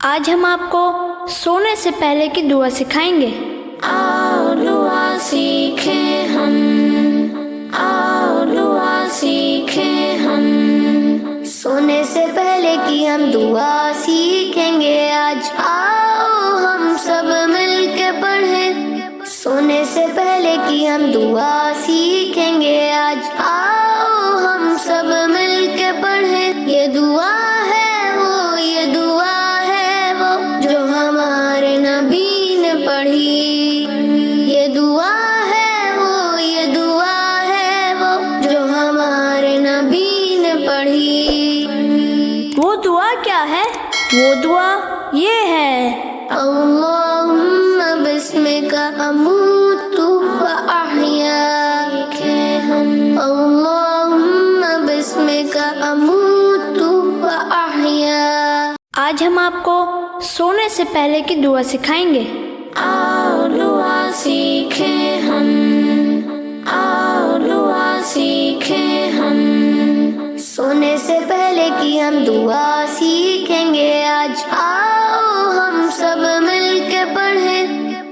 آج ہم آپ کو سونے سے پہلے کی دعا سکھائیں گے۔ آؤ دعا سیکھیں ہم، آؤ دعا سیکھیں ہم، سونے سے پہلے کی ہم دعا سیکھیں گے آج، آؤ ہم سب مل کے پڑھیں۔ سونے سے پہلے کی ہم دعا سیکھیں گے آج، آؤ ہم سب مل کے پڑھیں۔ یہ دعا ہے وہ، یہ دعا ہے وہ جو ہمارے نبی نے پڑھی۔ یہ دعا ہے وہ، یہ دعا ہے وہ جو ہمارے نبی نے پڑھی۔ وہ دعا کیا ہے؟ وہ دعا یہ ہے، اللہم بسمک اموت و احیا، اللہم بسمک اموت و احیا۔ آج ہم آپ کو سونے سے پہلے کی دعا سکھائیں گے۔ آؤ دعا سیکھیں ہم، آؤ دعا سیکھیں ہم، سونے سے پہلے کی ہم دعا سیکھیں گے آج، آؤ ہم سب مل کے پڑھیں۔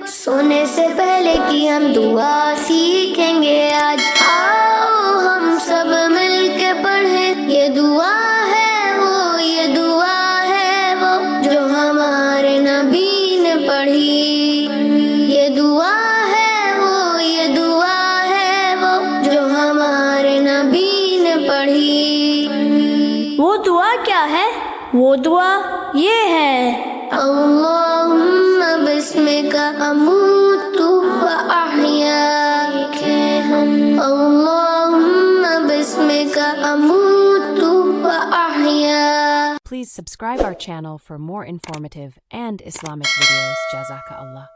سونے سے پہلے کی ہم دعا سیکھیں گے آج، آؤ ہم سب مل کے پڑھیں۔ یہ دعا ہے وہ، یہ دعا ہے وہ جو ہمارے نبی نے پڑھی۔ یہ دعا ہے وہ، یہ دعا ہے وہ جو ہمارے نبی نے پڑھی۔ وہ دعا کیا ہے؟ وہ دعا یہ ہے، اللہم بسمک اموت و احیا، اللہم بسمک اموت و احیا۔ Please subscribe our channel for more informative and Islamic videos. Jazakallah.